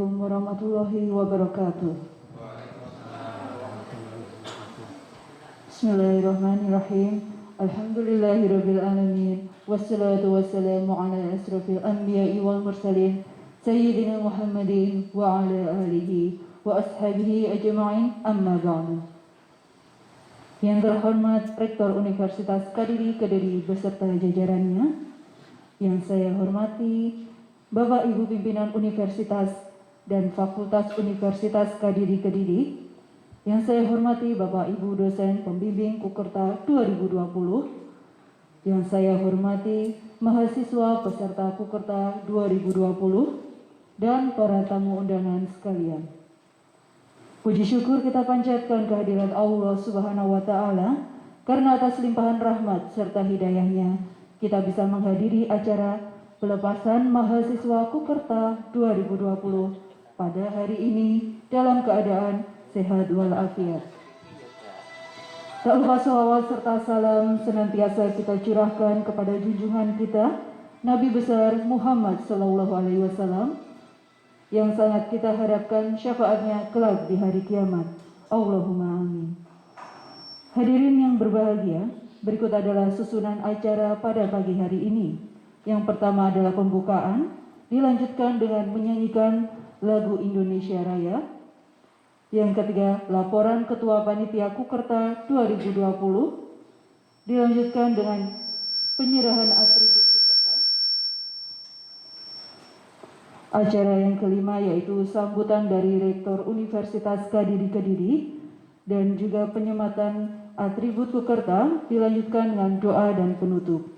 Assalamualaikum warahmatullahi wabarakatuh. Bismillahirrahmanirrahim. Alhamdulillahirabbil alamin. Wassalatu wassalamu ala asrofil anbiya'i wal mursalin Sayyidina Muhammadin wa ala alihi wa ashabihi ajma'in, amma ba'du. Yang terhormat Rektor Universitas Kadiri Kediri beserta jajarannya, yang saya hormati Bapak Ibu pimpinan Universitas dan Fakultas Universitas Kadiri Kediri, yang saya hormati Bapak Ibu dosen pembimbing Kukerta 2020, yang saya hormati mahasiswa peserta Kukerta 2020, dan para tamu undangan sekalian. Puji syukur kita panjatkan kehadiran Allah Subhanahu wa Ta'ala, karena atas limpahan rahmat serta hidayahnya kita bisa menghadiri acara pelepasan mahasiswa Kukerta 2020 pada hari ini dalam keadaan sehat walafiat. Tak lupa sholawat serta salam senantiasa kita curahkan kepada junjungan kita Nabi besar Muhammad SAW, yang sangat kita harapkan syafaatnya kelak di hari kiamat. Allahumma amin. Hadirin yang berbahagia, berikut adalah susunan acara pada pagi hari ini. Yang pertama adalah pembukaan, dilanjutkan dengan menyanyikan lagu Indonesia Raya. Yang ketiga, laporan Ketua Panitia Kukerta 2020, dilanjutkan dengan penyerahan atribut Kukerta. Acara yang kelima yaitu sambutan dari Rektor Universitas Kadiri Kediri dan juga penyematan atribut Kukerta, dilanjutkan dengan doa dan penutup.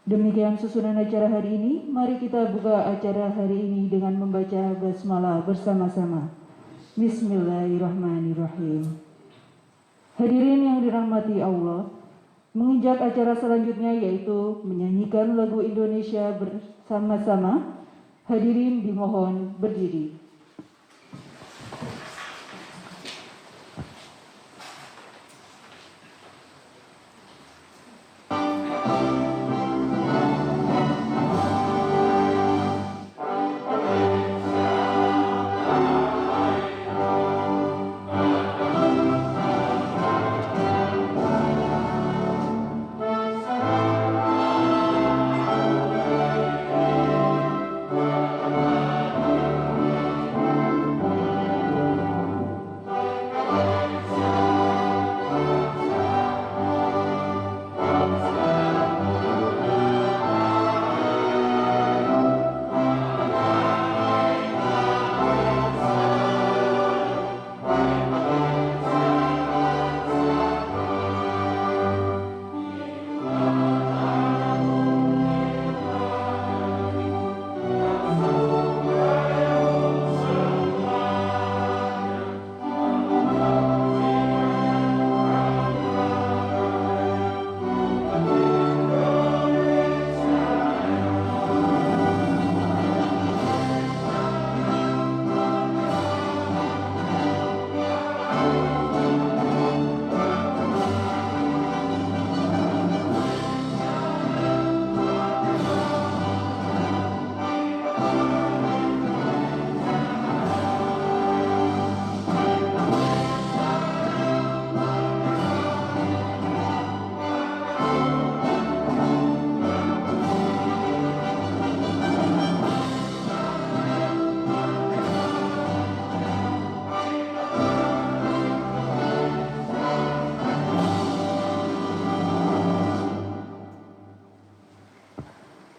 Demikian susunan acara hari ini. Mari kita buka acara hari ini dengan membaca basmalah bersama-sama. Bismillahirrahmanirrahim. Hadirin yang dirahmati Allah, menginjak acara selanjutnya yaitu menyanyikan lagu Indonesia bersama-sama. Hadirin dimohon berdiri.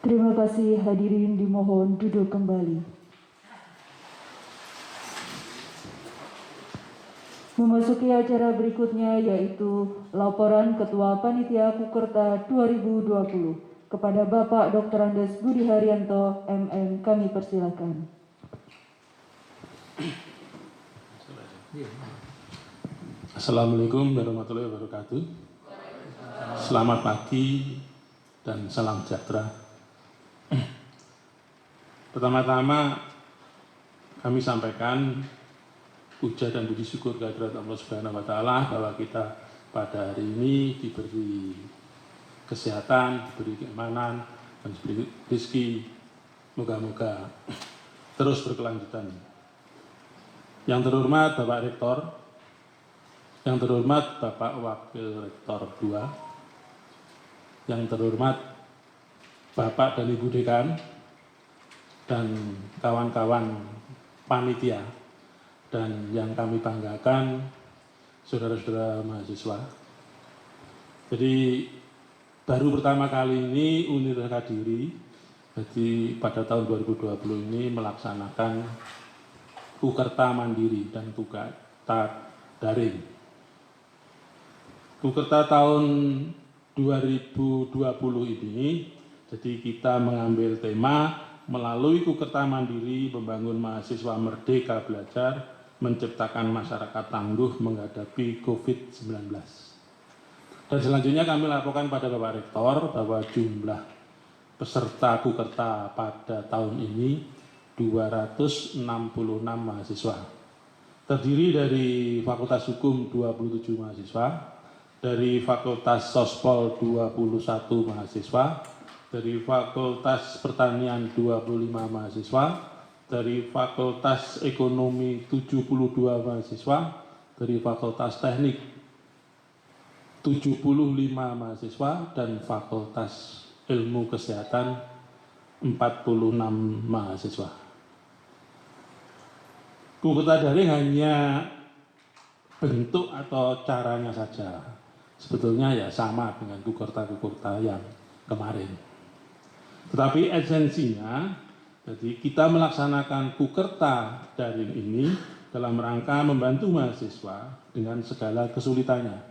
Terima kasih, hadirin dimohon duduk kembali. Memasuki acara berikutnya yaitu laporan Ketua Panitia Kukerta 2020 kepada Bapak Dr. Andes Budi Haryanto, MM, kami persilakan. Assalamualaikum warahmatullahi wabarakatuh. Selamat pagi dan salam sejahtera. Pertama-tama kami sampaikan puja dan puji syukur kehadirat Allah Subhanahu wa Ta'ala bahwa kita pada hari ini diberi kesehatan, diberi keamanan, dan diberi rezeki. Moga-moga terus berkelanjutan Yang terhormat Bapak Rektor, yang terhormat Bapak Wakil Rektor 2, yang terhormat Bapak dan Ibu Dekan, dan kawan-kawan panitia, dan yang kami banggakan saudara-saudara mahasiswa. Jadi baru pertama kali ini Universitas Kediri, jadi pada tahun 2020 ini melaksanakan Kukerta mandiri dan Kukerta daring. Kukerta tahun 2020 ini, jadi kita mengambil tema melalui Kukerta mandiri membangun mahasiswa merdeka belajar, menciptakan masyarakat tangguh menghadapi COVID-19. Dan selanjutnya kami laporkan pada Bapak Rektor bahwa jumlah peserta Kukerta pada tahun ini 266 mahasiswa. Terdiri dari Fakultas Hukum 27 mahasiswa, dari Fakultas Sospol 21 mahasiswa, dari Fakultas Pertanian 25 mahasiswa, dari Fakultas Ekonomi 72 mahasiswa, dari Fakultas Teknik 75 mahasiswa, dan Fakultas Ilmu Kesehatan 46 mahasiswa. Kukerta daring hanya bentuk atau caranya saja. Sebetulnya ya sama dengan Kukerta yang kemarin. Tetapi esensinya, jadi kita melaksanakan Kukerta daring ini dalam rangka membantu mahasiswa dengan segala kesulitannya.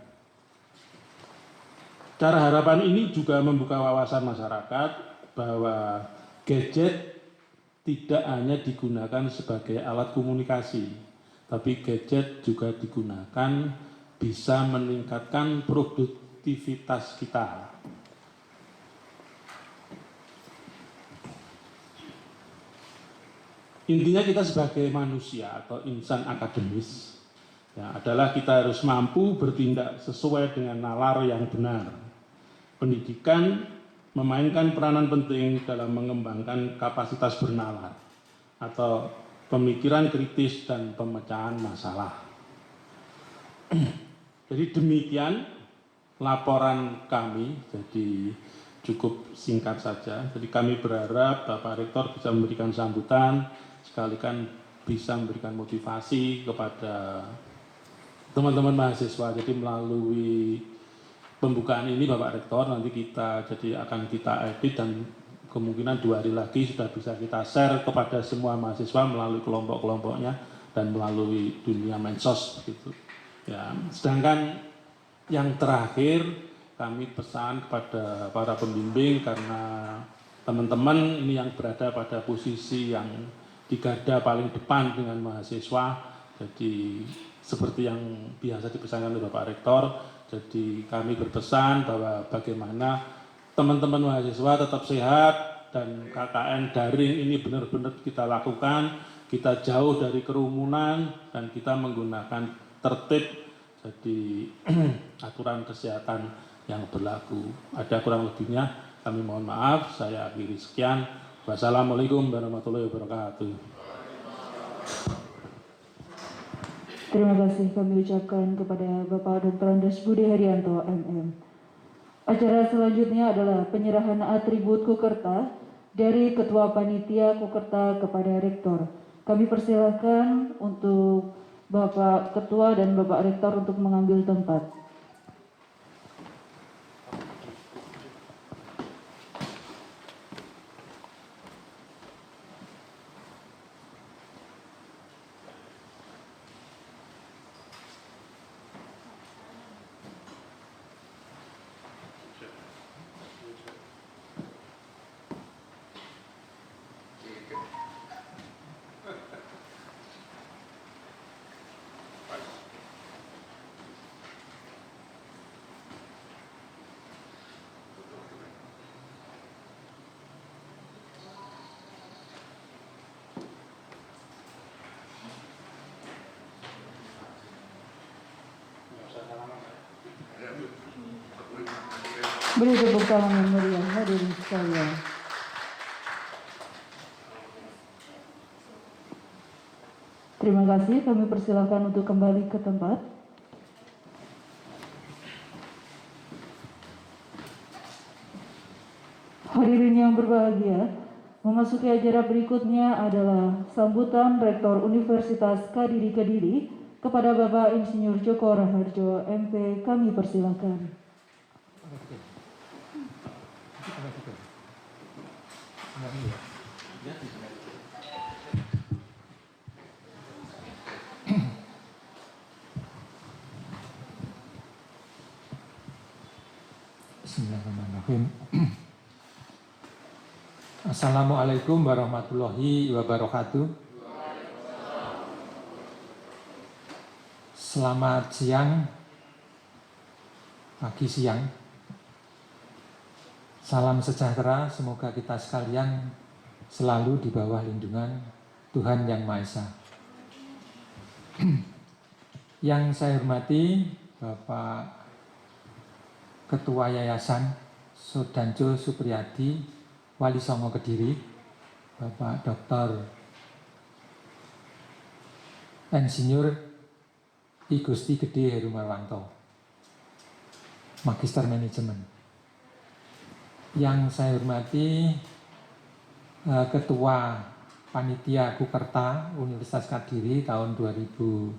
Cara harapan ini juga membuka wawasan masyarakat bahwa gadget tidak hanya digunakan sebagai alat komunikasi, tapi gadget juga digunakan bisa meningkatkan produktivitas kita. Intinya kita sebagai manusia atau insan akademis ya, adalah kita harus mampu bertindak sesuai dengan nalar yang benar. Pendidikan memainkan peranan penting dalam mengembangkan kapasitas bernalar atau pemikiran kritis dan pemecahan masalah. Jadi demikian laporan kami, jadi cukup singkat saja. Jadi kami berharap Bapak Rektor bisa memberikan sambutan, sekalian bisa memberikan motivasi kepada teman-teman mahasiswa. Jadi melalui pembukaan ini Bapak Rektor nanti kita akan kita edit dan kemungkinan 2 hari lagi sudah bisa kita share kepada semua mahasiswa melalui kelompok-kelompoknya dan melalui dunia medsos gitu. Ya, sedangkan yang terakhir kami pesan kepada para pembimbing karena teman-teman ini yang berada pada posisi yang di garda paling depan dengan mahasiswa, jadi seperti yang biasa dipesankan oleh Bapak Rektor, jadi kami berpesan bahwa bagaimana teman-teman mahasiswa tetap sehat dan KKN daring ini benar-benar kita lakukan, kita jauh dari kerumunan dan kita menggunakan tertib, jadi aturan kesehatan yang berlaku. Ada kurang lebihnya, kami mohon maaf, saya akhiri sekian. Wassalamualaikum warahmatullahi wabarakatuh. Terima kasih kami ucapkan kepada Bapak Dr. Andes Budi Herianto, MM. Acara selanjutnya adalah penyerahan atribut Kukerta dari Ketua Panitia Kukerta kepada Rektor. Kami persilahkan untuk Bapak Ketua dan Bapak Rektor untuk mengambil tempat. Beri tepuk tangan yang meriah hadirin sekalian. Terima kasih, kami persilakan untuk kembali ke tempat. Hadirin yang berbahagia, memasuki acara berikutnya adalah sambutan Rektor Universitas Kediri kepada Bapak Insinyur Joko Raharjo, MP. Kami persilakan. Bismillahirrahmanirrahim. Assalamualaikum warahmatullahi wabarakatuh. Selamat siang, pagi siang. Salam sejahtera, semoga kita sekalian selalu di bawah lindungan Tuhan Yang Maha Esa. Yang saya hormati Bapak Ketua Yayasan Sodanjo Supriyadi, Wali Songo Kediri, Bapak Dr. Insinyur I Gusti Gede Heru Marwanto, Magister Manajemen. Yang saya hormati Ketua Panitia Kukerta Universitas Kediri tahun 2020,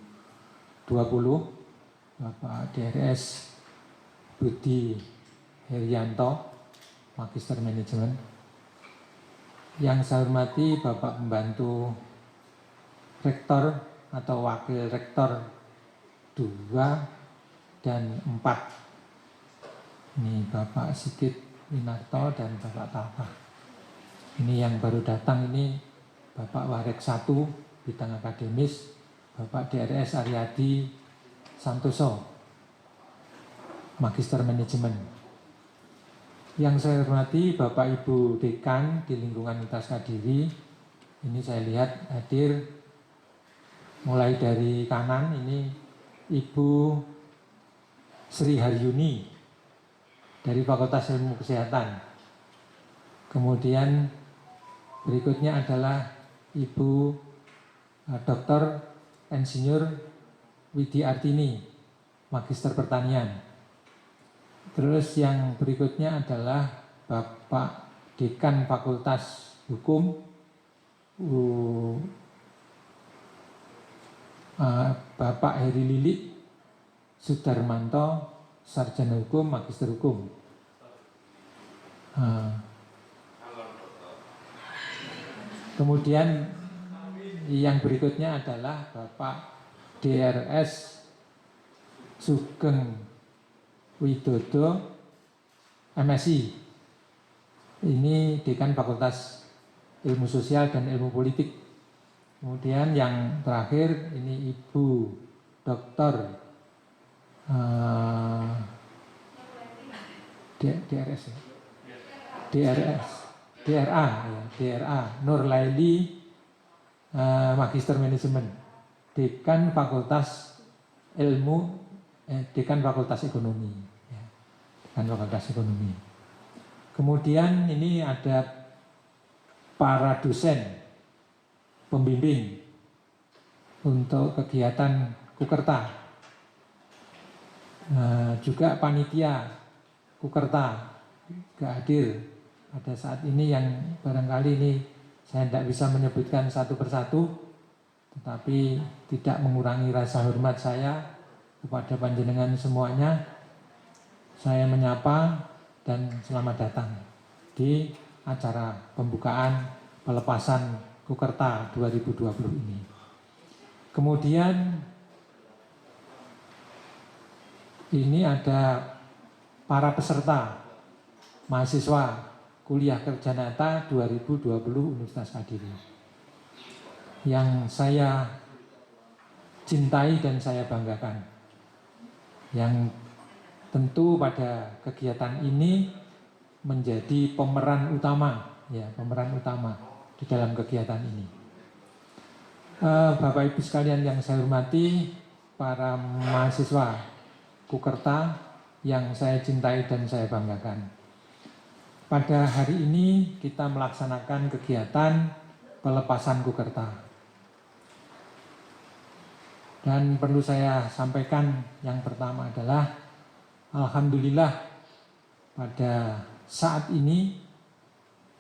Bapak DRS Budi Herianto, Magister Manajemen. Yang saya hormati Bapak Pembantu Rektor atau Wakil Rektor 2 dan 4. Ini Bapak Sigit Winarto dan Bapak Talpa. Ini yang baru datang ini Bapak Warek 1 bidang akademis, Bapak DRS Aryadi Santoso, Magister Manajemen. Yang saya hormati Bapak Ibu Dekan di lingkungan Universitas Kediri. Ini saya lihat hadir mulai dari kanan ini Ibu Sri Haryuni dari Fakultas Ilmu Kesehatan. Kemudian berikutnya adalah Ibu Dr. Insinyur Widi Artini, Magister Pertanian. Terus yang berikutnya adalah Bapak Dekan Fakultas Hukum, Bapak Heri Lilik Sudarmanto, Sarjana Hukum, Magister Hukum. Kemudian yang berikutnya adalah Bapak DRS Sugeng Widodo, MSI. Ini Dekan Fakultas Ilmu Sosial dan Ilmu Politik. Kemudian yang terakhir ini Ibu Dr. DRA Nurlaili, Magister Manajemen, Dekan Fakultas Dekan Fakultas Ekonomi, Dekan Fakultas Ekonomi. Kemudian ini ada para dosen pembimbing untuk kegiatan Kukerta, juga panitia Kukerta gak hadir pada saat ini, yang barangkali ini saya tidak bisa menyebutkan satu persatu, tetapi tidak mengurangi rasa hormat saya kepada panjenengan semuanya. Saya menyapa dan selamat datang di acara pembukaan pelepasan Kukerta 2020 ini. Kemudian ini ada para peserta mahasiswa kuliah kerja nyata 2020 Universitas Kediri yang saya cintai dan saya banggakan, yang tentu pada kegiatan ini menjadi pemeran utama di dalam kegiatan ini. Bapak Ibu sekalian yang saya hormati, para mahasiswa Kukerta yang saya cintai dan saya banggakan. Pada hari ini kita melaksanakan kegiatan pelepasan Kukerta. Dan perlu saya sampaikan yang pertama adalah alhamdulillah pada saat ini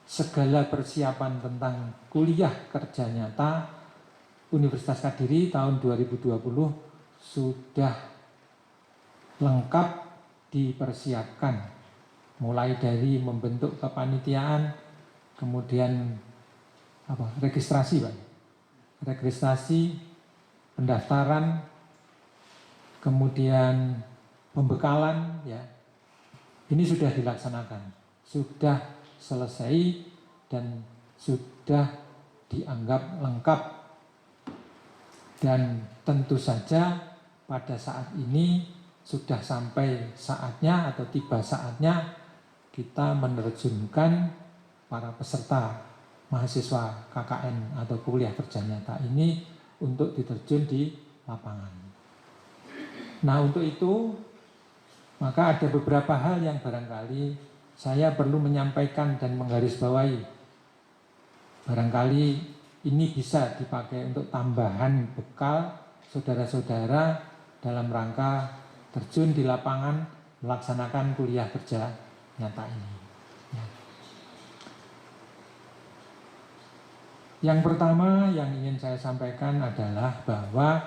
segala persiapan tentang kuliah kerja nyata Universitas Kediri tahun 2020 sudah lengkap dipersiapkan, mulai dari membentuk kepanitiaan, kemudian registrasi, Pak. Registrasi, pendaftaran, kemudian pembekalan, ya. Ini sudah dilaksanakan, sudah selesai dan sudah dianggap lengkap. Dan tentu saja pada saat ini sudah sampai saatnya atau tiba saatnya kita menerjunkan para peserta mahasiswa KKN atau kuliah kerja nyata ini untuk diterjun di lapangan. Nah, untuk itu maka ada beberapa hal yang barangkali saya perlu menyampaikan dan menggarisbawahi. Barangkali ini bisa dipakai untuk tambahan bekal saudara-saudara dalam rangka terjun di lapangan melaksanakan kuliah kerja nyata ini. Ya. Yang pertama yang ingin saya sampaikan adalah bahwa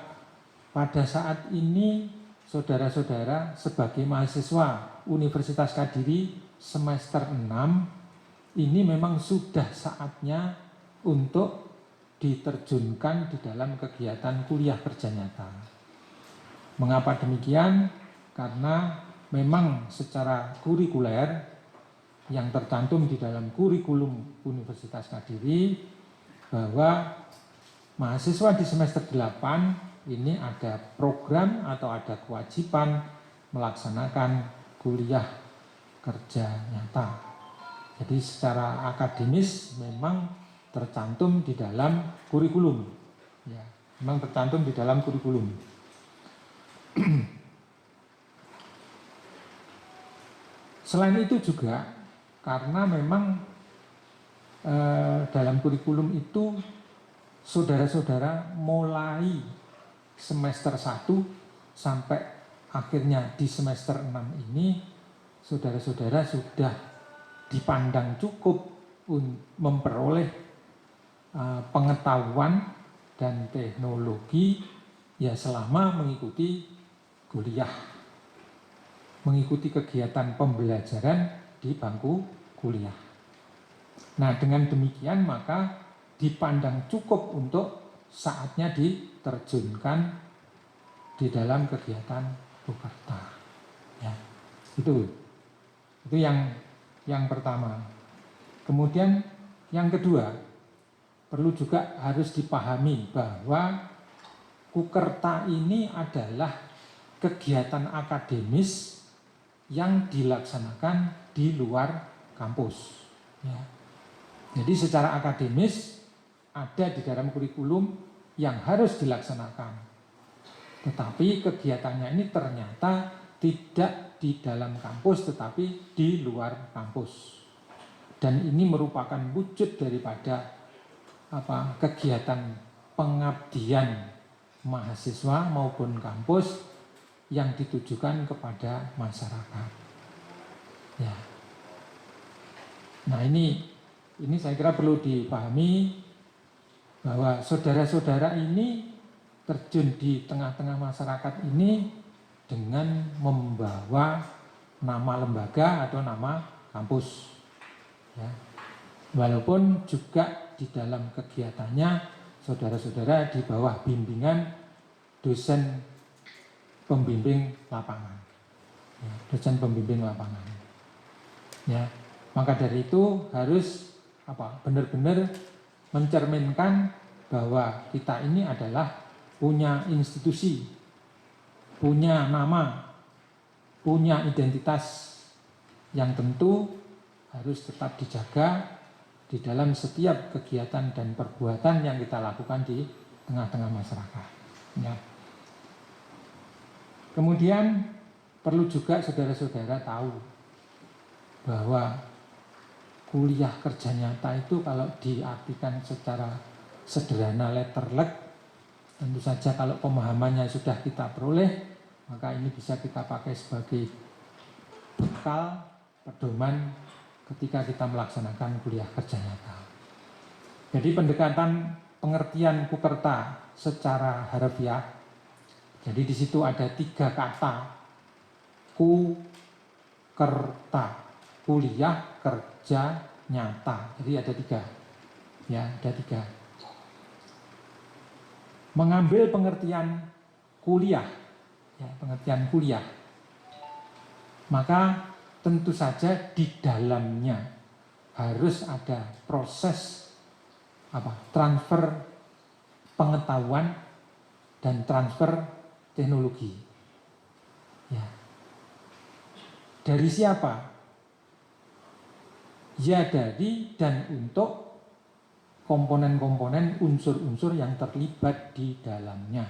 pada saat ini saudara-saudara sebagai mahasiswa Universitas Kediri semester 6 ini memang sudah saatnya untuk diterjunkan di dalam kegiatan kuliah kerja nyata. Mengapa demikian? Karena memang secara kurikuler yang tercantum di dalam kurikulum Universitas Kediri bahwa mahasiswa di semester 8 ini ada program atau ada kewajiban melaksanakan kuliah kerja nyata. Jadi secara akademis memang tercantum di dalam kurikulum, ya, memang tercantum di dalam kurikulum. Selain itu juga karena memang dalam kurikulum itu saudara-saudara mulai semester 1 sampai akhirnya di semester 6 ini saudara-saudara sudah dipandang cukup memperoleh pengetahuan dan teknologi ya selama mengikuti kuliah, mengikuti kegiatan pembelajaran di bangku kuliah. Nah, dengan demikian maka dipandang cukup untuk saatnya diterjunkan di dalam kegiatan Bukerta. Ya, itu yang pertama. Kemudian yang kedua, perlu juga harus dipahami bahwa Kukerta ini adalah kegiatan akademis yang dilaksanakan di luar kampus. Ya. Jadi secara akademis ada di dalam kurikulum yang harus dilaksanakan. Tetapi kegiatannya ini ternyata tidak di dalam kampus tetapi di luar kampus. Dan ini merupakan wujud daripada kegiatan pengabdian mahasiswa maupun kampus yang ditujukan kepada masyarakat. Ya. Nah, ini saya kira perlu dipahami bahwa saudara-saudara ini terjun di tengah-tengah masyarakat ini dengan membawa nama lembaga atau nama kampus. Ya. Walaupun juga di dalam kegiatannya saudara-saudara di bawah bimbingan dosen pembimbing lapangan, ya, dosen pembimbing lapangan. Ya, maka dari itu harus benar-benar mencerminkan bahwa kita ini adalah punya institusi, punya nama, punya identitas yang tentu harus tetap dijaga di dalam setiap kegiatan dan perbuatan yang kita lakukan di tengah-tengah masyarakat. Ya. Kemudian perlu juga saudara-saudara tahu bahwa kuliah kerja nyata itu kalau diartikan secara sederhana letterlek Tentu saja kalau pemahamannya sudah kita peroleh, maka ini bisa kita pakai sebagai bekal, pedoman ketika kita melaksanakan kuliah kerja nyata. Jadi pendekatan pengertian Kukerta secara harfiah, jadi di situ ada 3 kata, Kukerta, kuliah kerja nyata. Jadi ada 3, ya ada 3. Mengambil pengertian kuliah, ya, pengertian kuliah, maka tentu saja di dalamnya harus ada proses transfer pengetahuan dan transfer teknologi. Ya. Dari siapa? Ya dari dan untuk komponen-komponen unsur-unsur yang terlibat di dalamnya,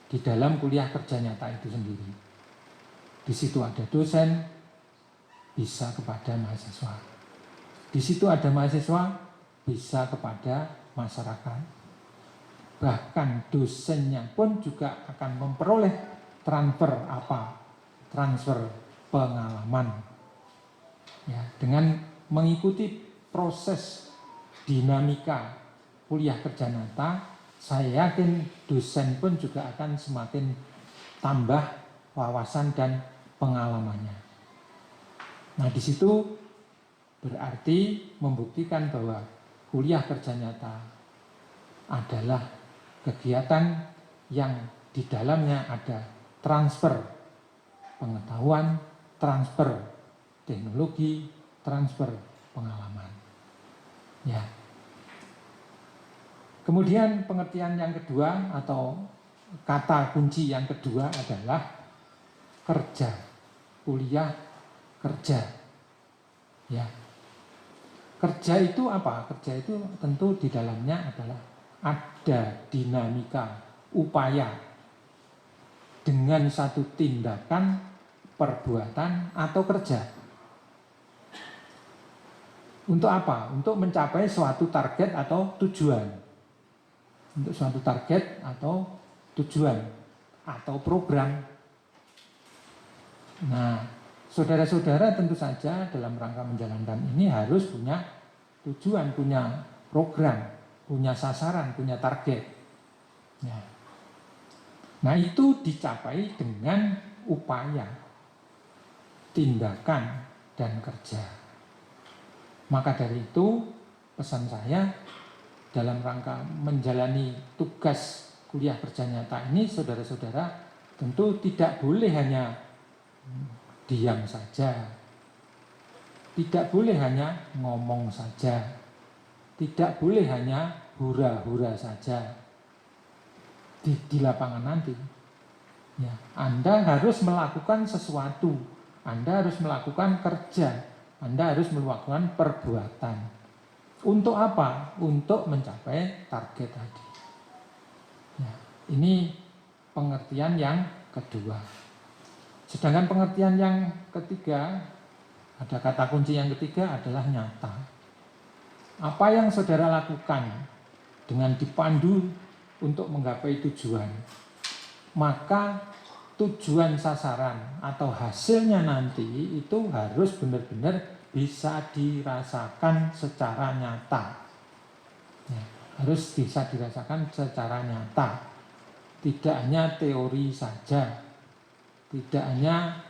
di dalam kuliah kerja nyata itu sendiri. Di situ ada dosen, bisa kepada mahasiswa. Di situ ada mahasiswa, bisa kepada masyarakat. Bahkan dosennya pun juga akan memperoleh transfer transfer pengalaman. Ya, dengan mengikuti proses dinamika kuliah kerja nyata, saya yakin dosen pun juga akan semakin tambah wawasan dan pengalamannya. Nah, di situ berarti membuktikan bahwa kuliah kerja nyata adalah kegiatan yang di dalamnya ada transfer pengetahuan, transfer teknologi, transfer pengalaman. Ya. Kemudian pengertian yang kedua atau kata kunci yang kedua adalah kerja, kuliah kerja. Ya. Kerja itu apa? Kerja itu tentu di dalamnya adalah ada dinamika upaya dengan satu tindakan, perbuatan atau kerja. Untuk apa? Untuk mencapai suatu target atau tujuan. Untuk suatu target atau tujuan atau program. Nah, saudara-saudara tentu saja dalam rangka menjalankan ini harus punya tujuan, punya program, punya sasaran, punya target. Ya. Nah, itu dicapai dengan upaya, tindakan, dan kerja. Maka dari itu pesan saya dalam rangka menjalani tugas kuliah kerja nyata ini, saudara-saudara tentu tidak boleh hanya diam saja, tidak boleh hanya ngomong saja, tidak boleh hanya hura-hura saja di lapangan nanti. Ya, Anda harus melakukan sesuatu, Anda harus melakukan kerja, Anda harus melakukan perbuatan. Untuk apa? Untuk mencapai target tadi. Ya, ini pengertian yang kedua. Sedangkan pengertian yang ketiga, ada kata kunci yang ketiga adalah nyata. Apa yang saudara lakukan dengan dipandu untuk menggapai tujuan, maka tujuan sasaran atau hasilnya nanti itu harus benar-benar bisa dirasakan secara nyata. Ya, harus bisa dirasakan secara nyata. Tidak hanya teori saja, tidak hanya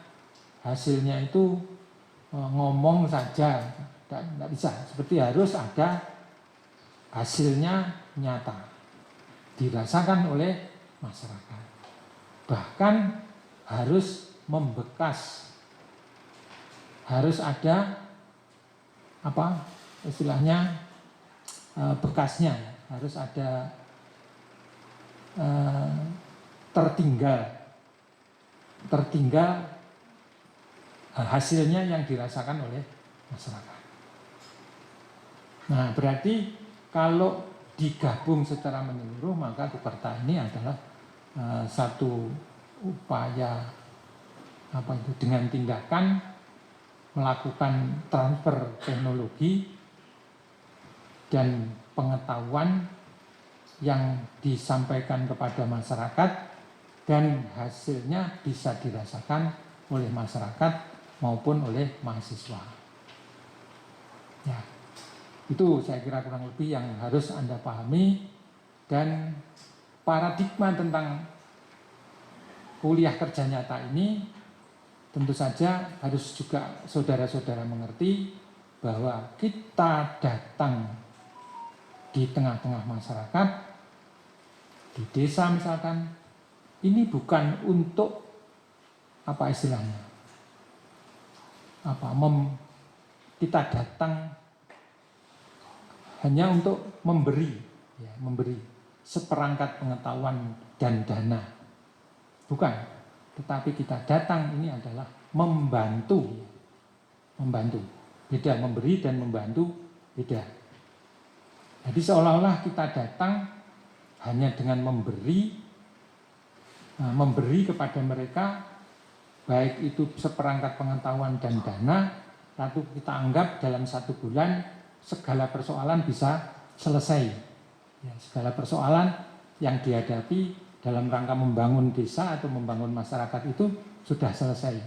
hasilnya itu ngomong saja, tidak bisa. Seperti harus ada hasilnya nyata, dirasakan oleh masyarakat. Bahkan harus membekas, harus ada istilahnya bekasnya, harus ada tertinggal hasilnya yang dirasakan oleh masyarakat. Nah, berarti kalau digabung secara menyeluruh, maka Kukerta ini adalah satu upaya dengan tindakan melakukan transfer teknologi dan pengetahuan yang disampaikan kepada masyarakat dan hasilnya bisa dirasakan oleh masyarakat maupun oleh mahasiswa. Ya, itu saya kira kurang lebih yang harus Anda pahami, dan paradigma tentang kuliah kerja nyata ini tentu saja harus juga saudara-saudara mengerti bahwa kita datang di tengah-tengah masyarakat, di desa misalkan, ini bukan untuk apa istilahnya, kita datang hanya untuk memberi, ya, memberi seperangkat pengetahuan dan dana, bukan. Tetapi kita datang ini adalah membantu, beda memberi dan membantu, beda. Jadi seolah-olah kita datang hanya dengan memberi kepada mereka, baik itu seperangkat pengetahuan dan dana, lalu kita anggap dalam 1 bulan segala persoalan bisa selesai. Ya, segala persoalan yang dihadapi dalam rangka membangun desa atau membangun masyarakat itu sudah selesai.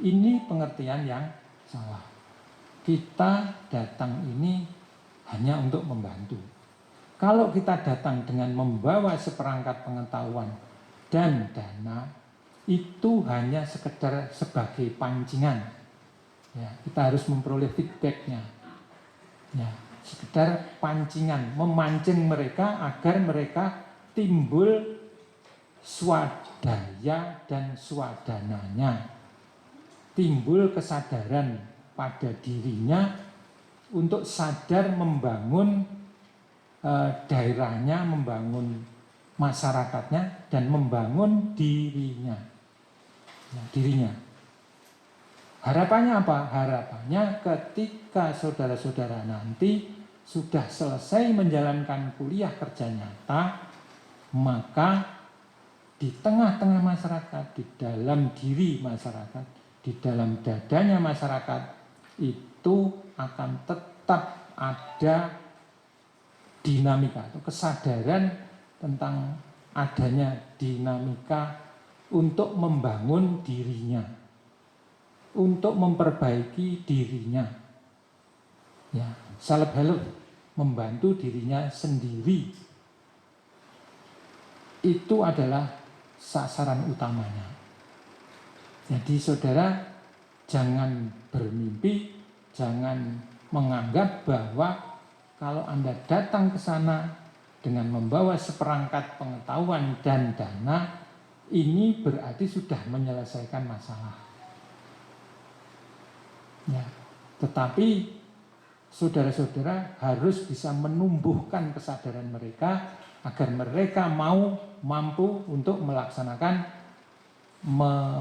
Ini pengertian yang salah. Kita datang ini hanya untuk membantu. Kalau kita datang dengan membawa seperangkat pengetahuan dan dana, itu hanya sekedar sebagai pancingan. Ya, kita harus memperoleh feedbacknya. Ya, sekedar pancingan, memancing mereka agar mereka timbul swadaya dan swadananya, timbul kesadaran pada dirinya untuk sadar membangun daerahnya, membangun masyarakatnya, dan membangun dirinya. Harapannya apa? Harapannya ketika saudara-saudara nanti sudah selesai menjalankan kuliah kerja nyata, maka di tengah-tengah masyarakat, di dalam diri masyarakat, di dalam dadanya masyarakat, itu akan tetap ada dinamika atau kesadaran tentang adanya dinamika untuk membangun dirinya, untuk memperbaiki dirinya. Ya, self-help, membantu dirinya sendiri. Itu adalah sasaran utamanya. Jadi saudara jangan bermimpi, jangan menganggap bahwa kalau Anda datang ke sana dengan membawa seperangkat pengetahuan dan dana, ini berarti sudah menyelesaikan masalah. Ya, tetapi saudara-saudara harus bisa menumbuhkan kesadaran mereka agar mereka mampu untuk melaksanakan,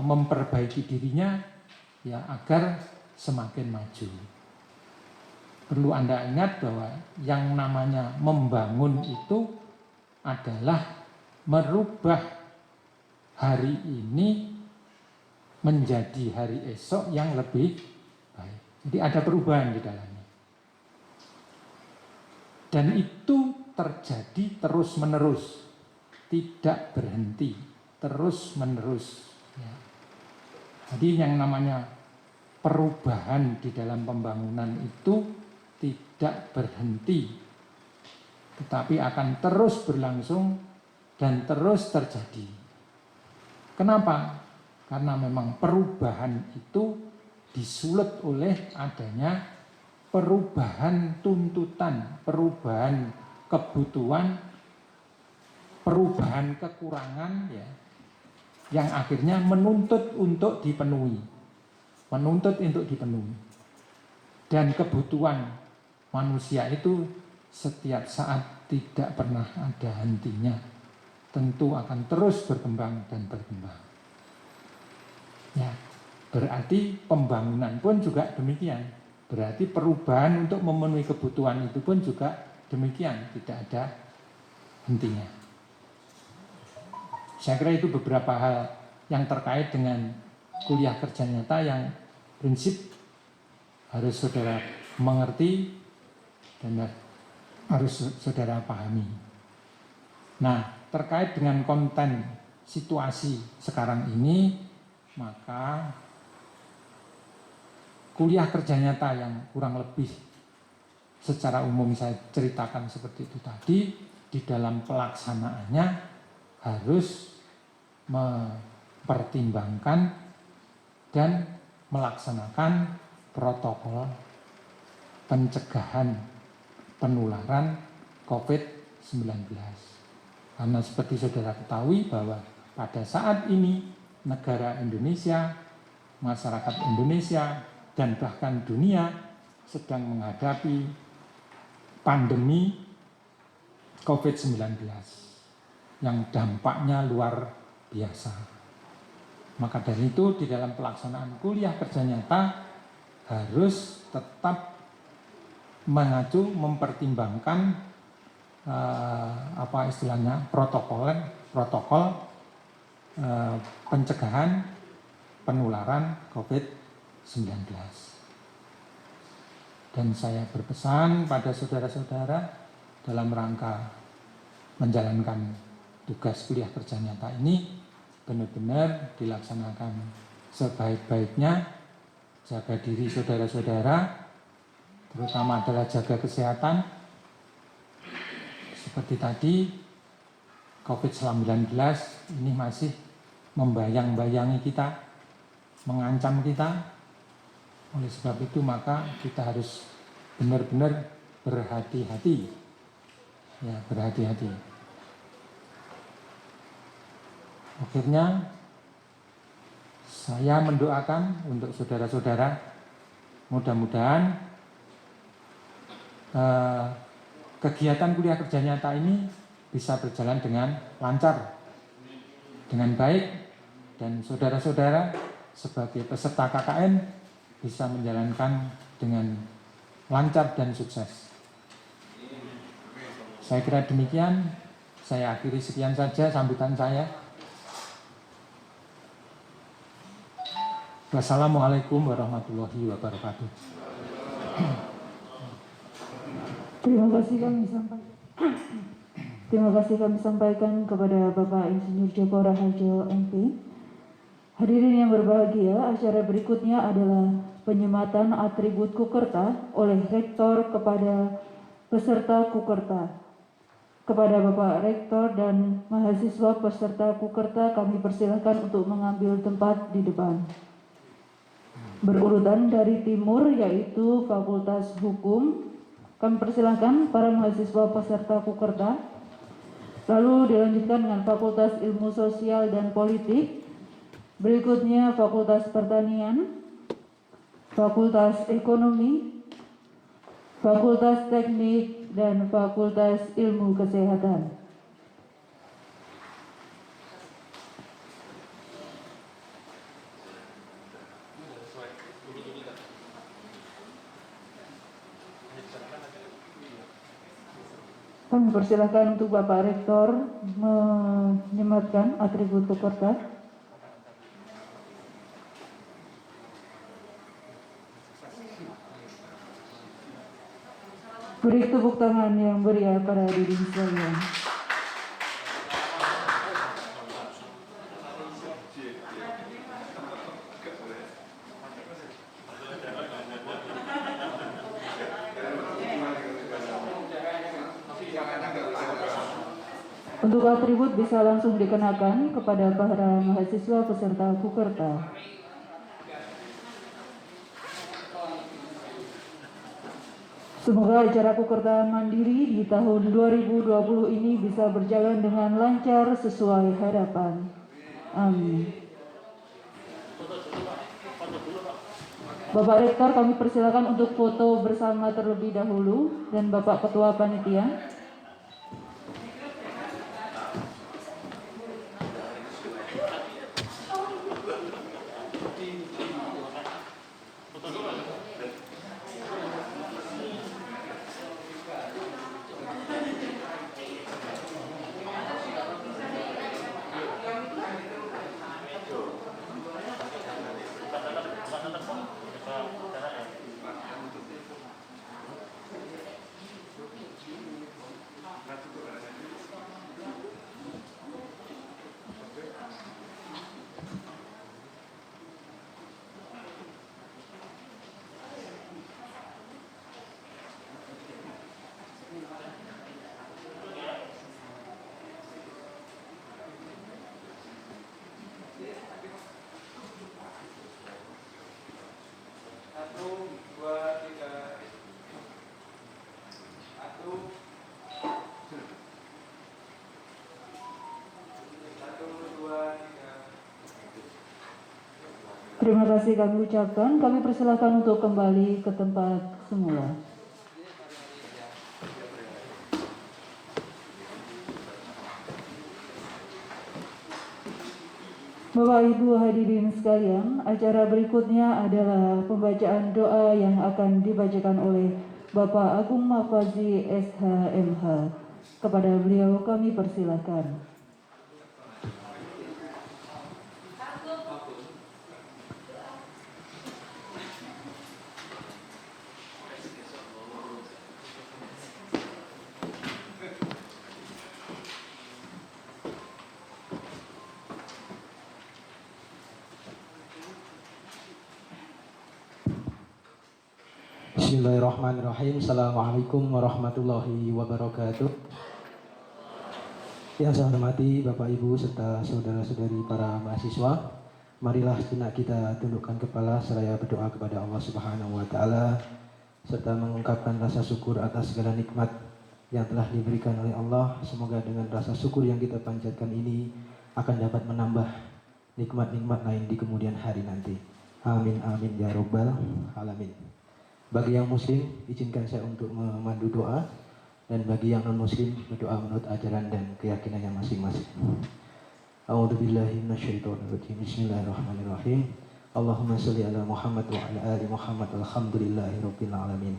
memperbaiki dirinya, ya, agar semakin maju. Perlu Anda ingat bahwa yang namanya membangun itu adalah merubah hari ini menjadi hari esok yang lebih baik. Jadi ada perubahan di dalamnya. Dan itu terjadi terus-menerus, tidak berhenti, terus-menerus. Ya. Jadi yang namanya perubahan di dalam pembangunan itu tidak berhenti, tetapi akan terus berlangsung dan terus terjadi. Kenapa? Karena memang perubahan itu disulut oleh adanya perubahan tuntutan, perubahan kebutuhan, perubahan kekurangan, ya, yang akhirnya menuntut untuk dipenuhi. Dan kebutuhan manusia itu setiap saat tidak pernah ada hentinya, tentu akan terus berkembang dan berkembang. Ya, berarti pembangunan pun juga demikian. Berarti perubahan untuk memenuhi kebutuhan itu pun juga demikian, tidak ada hentinya. Saya kira itu beberapa hal yang terkait dengan kuliah kerja nyata yang prinsip harus saudara mengerti dan harus saudara pahami. Nah, terkait dengan konten situasi sekarang ini, maka kuliah kerja nyata yang kurang lebih secara umum saya ceritakan seperti itu tadi, di dalam pelaksanaannya harus mempertimbangkan dan melaksanakan protokol pencegahan penularan COVID-19. Karena seperti saudara ketahui bahwa pada saat ini negara Indonesia, masyarakat Indonesia, dan bahkan dunia sedang menghadapi pandemi COVID-19 yang dampaknya luar biasa. Maka dari itu di dalam pelaksanaan kuliah kerja nyata harus tetap mengacu mempertimbangkan protokol pencegahan penularan COVID-19. Dan saya berpesan pada saudara-saudara dalam rangka menjalankan tugas kuliah kerja nyata ini benar-benar dilaksanakan sebaik-baiknya, jaga diri saudara-saudara, terutama adalah jaga kesehatan. Seperti tadi, COVID-19 ini masih membayang-bayangi kita, mengancam kita. Oleh sebab itu maka kita harus benar-benar berhati-hati. Ya, berhati-hati. Akhirnya saya mendoakan untuk saudara-saudara, mudah-mudahan kegiatan kuliah kerja nyata ini bisa berjalan dengan lancar, dengan baik, dan saudara-saudara sebagai peserta KKN bisa menjalankan dengan lancar dan sukses. Saya kira demikian, saya akhiri sekian saja sambutan saya. Wassalamualaikum warahmatullahi wabarakatuh. Terima kasih kami sampaikan kepada Bapak Insinyur Joko Raharjo MP. Hadirin yang berbahagia, acara berikutnya adalah penyematan atribut Kukerta oleh Rektor kepada peserta Kukerta. Kepada Bapak Rektor dan mahasiswa peserta Kukerta kami persilahkan untuk mengambil tempat di depan. Berurutan dari timur yaitu Fakultas Hukum. Kami persilahkan para mahasiswa peserta Kukerta. Lalu dilanjutkan dengan Fakultas Ilmu Sosial dan Politik. Berikutnya Fakultas Pertanian, Fakultas Ekonomi, Fakultas Teknik, dan Fakultas Ilmu Kesehatan. Kami persilahkan untuk Bapak Rektor menyematkan atribut Kukerta. Beri tepuk tangan yang meriah pada diri sekalian. Untuk atribut bisa langsung dikenakan kepada para mahasiswa peserta Kukerta. Semoga acara Kukerta Mandiri di tahun 2020 ini bisa berjalan dengan lancar sesuai harapan. Amin. Bapak Rektor kami persilakan untuk foto bersama terlebih dahulu dan Bapak Ketua Panitia. Terima kasih kami ucapkan. Kami persilahkan untuk kembali ke tempat semula. Bapak Ibu hadirin sekalian, acara berikutnya adalah pembacaan doa yang akan dibacakan oleh Bapak Agung Mafazi SHMH. Kepada beliau kami persilahkan. Bismillahirrahmanirrahim. Assalamualaikum warahmatullahi wabarakatuh. Yang saya hormati Bapak Ibu serta saudara-saudari para mahasiswa, marilah sejenak kita tundukkan kepala seraya berdoa kepada Allah Subhanahu wa taala serta mengungkapkan rasa syukur atas segala nikmat yang telah diberikan oleh Allah. Semoga dengan rasa syukur yang kita panjatkan ini akan dapat menambah nikmat-nikmat lain di kemudian hari nanti. Amin amin ya rabbal alamin. Bagi yang muslim, izinkan saya untuk memandu doa, dan bagi yang non muslim berdoa menurut ajaran dan keyakinannya masing-masing. A'udzubillahi minasyaitonirrajim. Bismillahirrahmanirrahim. Allahumma sholli ala Muhammad wa ala ali Muhammad walhamdulillahi rabbil alamin.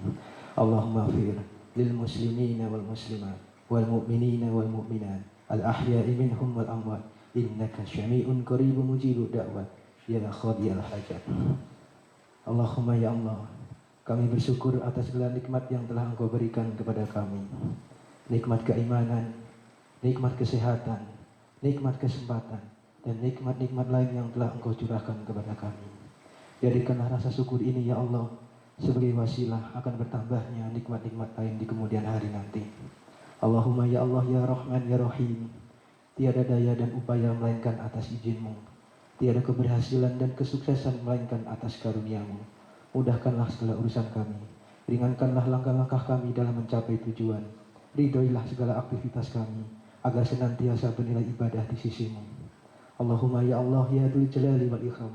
Allahumma fir lil muslimina wal muslimat wal mu'minina wal mu'minat al ahya'i minhum wal amwat innaka syami'un qaribun mujibud da'wat ya qadiyal hajat. Allahumma ya Allah, kami bersyukur atas segala nikmat yang telah Engkau berikan kepada kami. Nikmat keimanan, nikmat kesehatan, nikmat kesempatan, dan nikmat-nikmat lain yang telah Engkau curahkan kepada kami. Jadikanlah rasa syukur ini ya Allah sebagai wasilah akan bertambahnya nikmat-nikmat lain di kemudian hari nanti. Allahumma ya Allah ya Rahman ya Rahim. Tiada daya dan upaya melainkan atas izin-Mu. Tiada keberhasilan dan kesuksesan melainkan atas karunia-Mu. Mudahkanlah segala urusan kami, ringankanlah langkah-langkah kami dalam mencapai tujuan. Ridhoilah segala aktivitas kami, agar senantiasa bernilai ibadah di sisi-Mu. Allahumma ya Allah ya Dzul Jalali wal Ikram.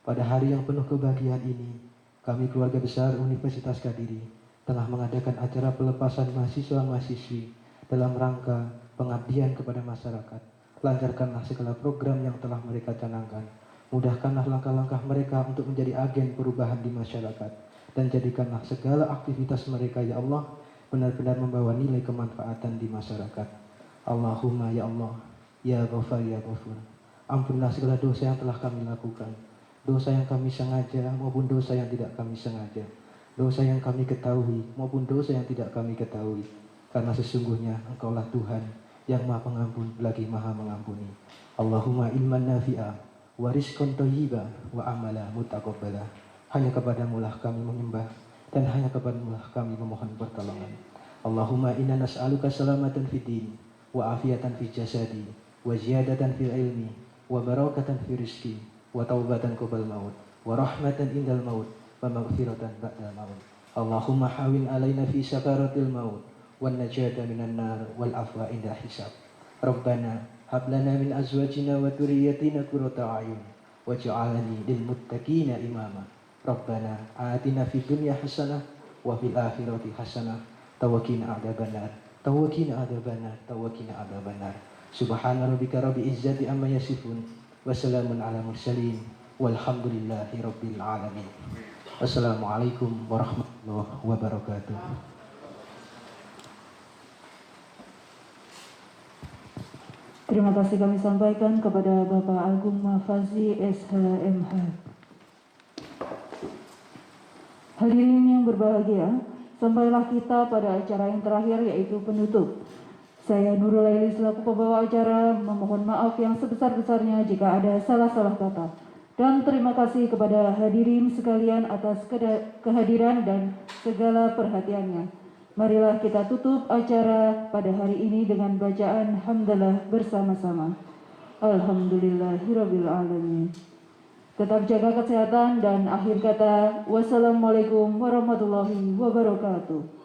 Pada hari yang penuh kebahagiaan ini, kami keluarga besar Universitas Kadiri tengah mengadakan acara pelepasan mahasiswa-mahasiswi dalam rangka pengabdian kepada masyarakat. Lancarkanlah segala program yang telah mereka canangkan. Mudahkanlah langkah-langkah mereka untuk menjadi agen perubahan di masyarakat. Dan jadikanlah segala aktivitas mereka ya Allah benar-benar membawa nilai kemanfaatan di masyarakat. Allahumma ya Allah, ya Ghafar ya Ghafur. Ampunlah segala dosa yang telah kami lakukan. Dosa yang kami sengaja maupun dosa yang tidak kami sengaja. Dosa yang kami ketahui maupun dosa yang tidak kami ketahui. Karena sesungguhnya Engkaulah Tuhan yang Maha Pengampun lagi Maha Mengampuni. Allahumma ilman nafi'ah wa rizqan thayyiba wa amala mutaqabbala. Hanya kepadamu lah kami menyembah dan hanya kepadamu lah kami memohon pertolongan. Allahumma inna nas'aluka salamatan fid din wa afiatan fi jasadi wa ziyadatan fil ilmi wa barakatan fi rizqi wa taubatan qabla maut wa rahmatan indal maut wa maghfiratan ba'dal maut. Allahumma hawin alaina fi sakaratil maut wan najata minan nar wal afwa inda hisab. Rabbana hab lana min azwajina wa dhurriyyatina qurrata a'yun waj'alni lil muttaqina imama. Rabbana atina fid dunya hasanah wa fil akhirati hasanah tawaqina adzabannar tawaqina adzabannar tawaqina adzabannar. Subhana rabbika rabbil izzati amma yasifun wa salamun ala mursalin walhamdulillahi rabbil alamin. Wassalamualaikum warahmatullahi wabarakatuh. Terima kasih kami sampaikan kepada Bapak Agung Mafazi SHMH. Hadirin yang berbahagia, sampailah kita pada acara yang terakhir yaitu penutup. Saya Nurul Laili selaku pembawa acara memohon maaf yang sebesar-besarnya jika ada salah-salah kata. Dan terima kasih kepada hadirin sekalian atas kehadiran dan segala perhatiannya. Marilah kita tutup acara pada hari ini dengan bacaan hamdalah bersama-sama. Alhamdulillahirabbil alamin. Tetap jaga kesehatan dan akhir kata wassalamualaikum warahmatullahi wabarakatuh.